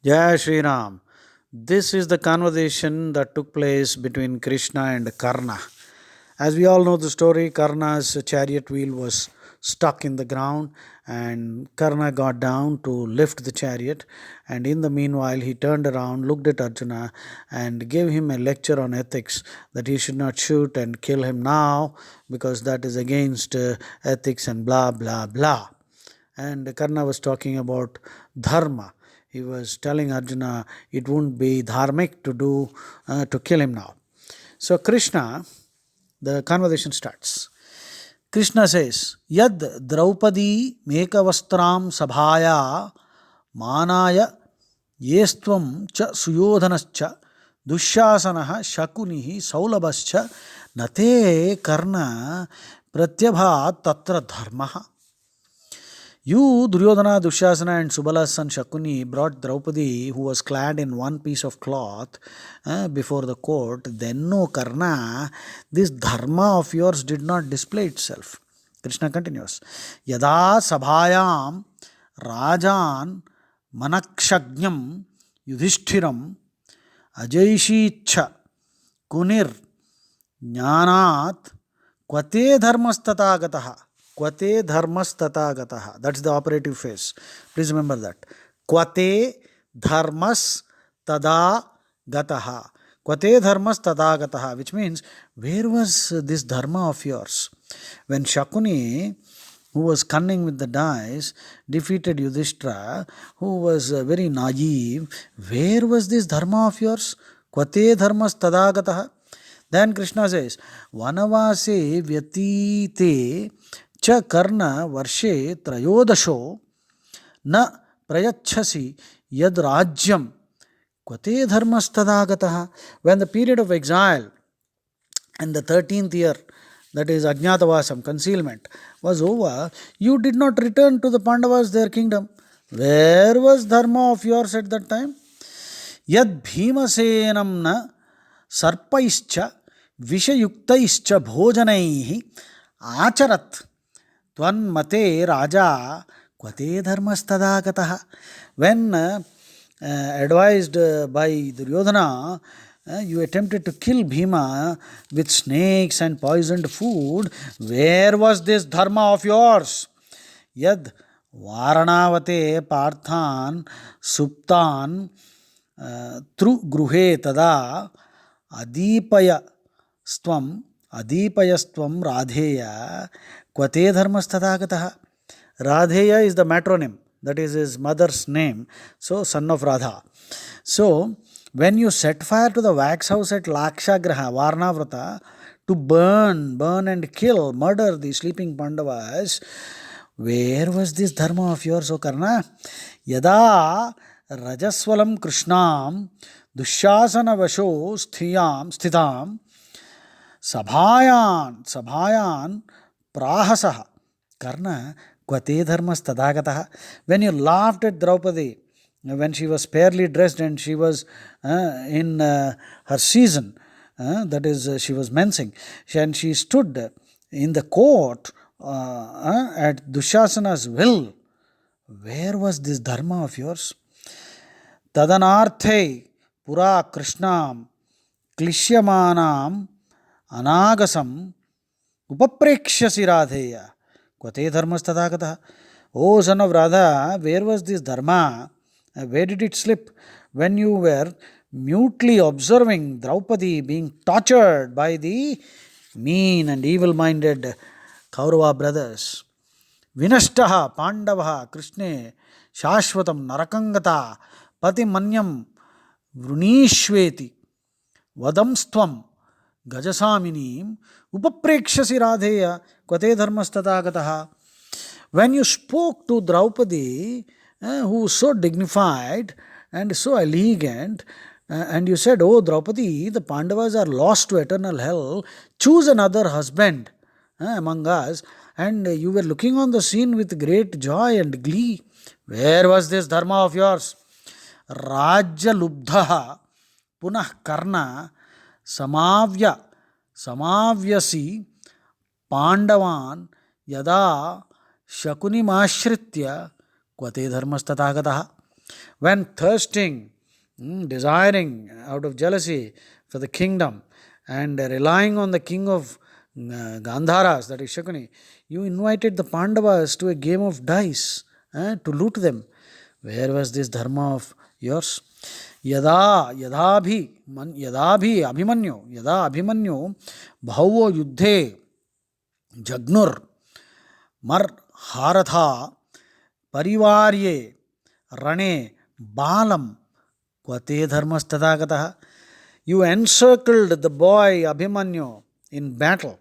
Jai Shri Ram. This is the conversation that took place between Krishna and Karna. As we all know the story, Karna's chariot wheel was stuck in the ground, and Karna got down to lift the chariot. And in the meanwhile, he turned around, looked at Arjuna, and gave him a lecture on ethics that he should not shoot and kill him now because that is against ethics and blah blah blah. And Karna was talking about dharma. He was telling Arjuna it wouldn't be dharmic to kill him now. So Krishna, the conversation starts. Krishna says, Yad Draupadi Mekavastram Sabhaya Manaya Yestvam Cha Suyodhanascha Dushasanaha Shakunihi Saulabascha Nate Karna Pratyabha Tatra Dharmaha. You, Duryodhana, Dushasana, and Subala's son Shakuni brought Draupadi, who was clad in one piece of cloth, before the court. Then, no, Karna, this dharma of yours did not display itself. Krishna continues, Yada Sabhayam Rajan Manakshagnyam Yudhishtiram Ajayishicha Kunir Jnanat Kvate Dharmastata Kvate dharmastata gataha. That's the operative phrase. Please remember that. Kvate dharmas tada gataha. Kvate dharmas tada gataha. Which means, where was this dharma of yours? When Shakuni, who was cunning with the dice, defeated Yudhishthira, who was very naive, where was this dharma of yours? Kvate dharmas tada gataha. Then Krishna says, Vanavase vyatite च कर्ण वर्षे त्रयोदशो न प्रयच्छसि यद राज्यम क्वते धर्मस्तदागतः. When the period of exile and the 13th year, that is Ajnatavasam, concealment, was over, you did not return to the Pandavas their kingdom. Where was dharma of yours at that time? Yad bhimasenam na sarpaischa vishayuktaischa bhojanaihi acharat Tvanmate Raja Kvate Dharmastadagataha. When advised by Duryodhana, you attempted to kill Bhima with snakes and poisoned food. Where was this dharma of yours? Yad Varanavate Parthan Suptan Tru Gruhe Tada Adipaya Stvam Adipayastvam Radheya Kvate Dharmastadagataha. Radheya is the matronym, that is his mother's name, so son of Radha. So, when you set fire to the wax house at Lakshagraha, Varnavrata, to burn and kill, murder the sleeping Pandavas, where was this dharma of yours, O Karna? Yada Rajaswalam Krishnam Dushasana Vasho Sthitam Sabhayan Prahasaha Karna Kvate Dharmas Tadagataha. When you laughed at Draupadi, when she was fairly dressed and she was in her season, that is, she was mensing, and she stood in the court at Dushasana's will, where was this dharma of yours? Tadanarthe Pura Krishnam Klishyamanam Anagasam Upaprekshasi Radheya Kvate Dharmastadagataha. O son of Radha, where was this dharma? Where did it slip? When you were mutely observing Draupadi being tortured by the mean and evil-minded Kaurava brothers. Vinashtaha Pandavaha Krishne Shashvatam Narakangata Pati Manyam Vrunishveti Vadamstvam Gajasaminim Upaprekshasi Radheya Kvate Dharmastadagataha. When you spoke to Draupadi, who was so dignified and so elegant, and you said, Oh Draupadi, the Pandavas are lost to eternal hell, choose another husband among us, and you were looking on the scene with great joy and glee. Where was this dharma of yours? Rajya Lubdha Punah Karna Samavyasi Pandavan Yada Shakuni Mashritya Kvate Dharmastatagatah. when thirsting, desiring out of jealousy for the kingdom, and relying on the king of Gandharas, that is Shakuni, you invited the Pandavas to a game of dice to loot them. Where was this dharma of yours? यदा अभिमन्यु बहवो युद्धे जग्नुर मर हारथा परिवार्ये रणे बालम क्वते धर्मस्तथा गतः. You encircled the boy Abhimanyu in battle.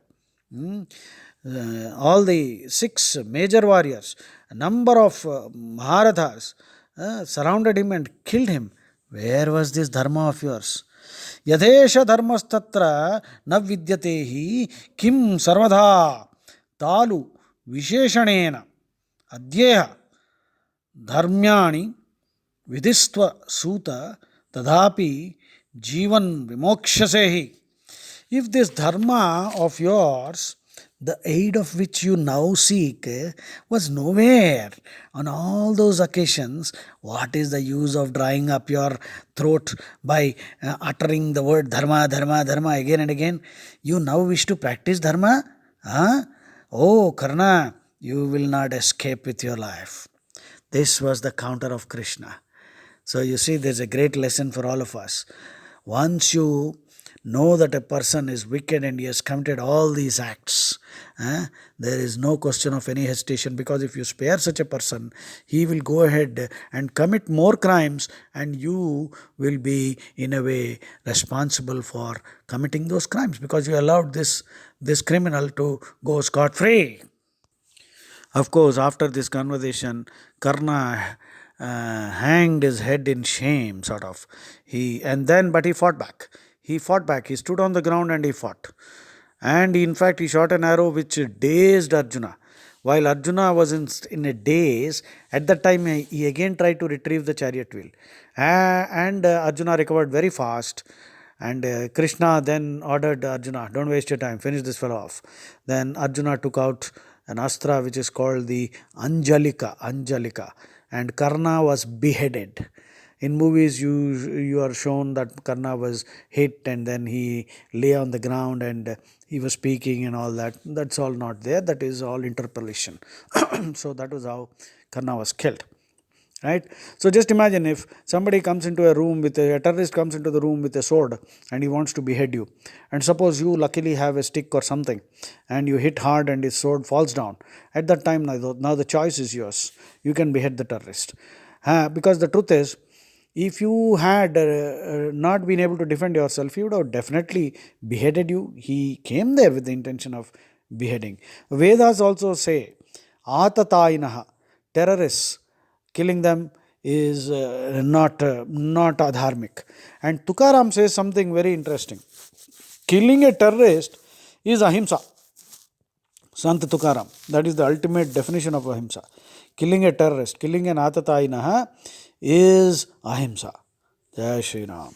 All the 6 major warriors, a number of Maharathas surrounded him and killed him. Where was this dharma of yours? Yadesha dharmastatra na vidyate hi kim sarvadha talu visheshanena adyeha dharmyani vidhistva suta tadhapi jivan vimokshase. If this dharma of yours, the aid of which you now seek, was nowhere on all those occasions, what is the use of drying up your throat by uttering the word dharma, dharma, dharma again and again? You now wish to practice dharma? Oh, Karna, you will not escape with your life. This was the counter of Krishna. So you see, there's a great lesson for all of us. Once you know that a person is wicked and he has committed all these acts, there is no question of any hesitation, because if you spare such a person, he will go ahead and commit more crimes, and you will be in a way responsible for committing those crimes, because you allowed this criminal to go scot-free. Of course, after this conversation, Karna hanged his head in shame, sort of. But he fought back. He stood on the ground and he fought. And in fact, he shot an arrow which dazed Arjuna. While Arjuna was in a daze, at that time he again tried to retrieve the chariot wheel. And Arjuna recovered very fast. And Krishna then ordered Arjuna, don't waste your time, finish this fellow off. Then Arjuna took out an astra which is called the Anjalika. And Karna was beheaded. In movies, you are shown that Karna was hit and then he lay on the ground and he was speaking and all that. That's all not there. That is all interpolation. So that was how Karna was killed. Right? So just imagine if somebody comes into a room a terrorist comes into the room with a sword and he wants to behead you. And suppose you luckily have a stick or something and you hit hard and his sword falls down. At that time, now the choice is yours. You can behead the terrorist. Because the truth is, if you had not been able to defend yourself, he would have definitely beheaded you. He came there with the intention of beheading. Vedas also say, Atatainaha, terrorists, killing them is not adharmic. And Tukaram says something very interesting. Killing a terrorist is ahimsa. Sant Tukaram. That is the ultimate definition of ahimsa. Killing a terrorist, killing an atatainaha is ahimsa. Jai Shri Ram.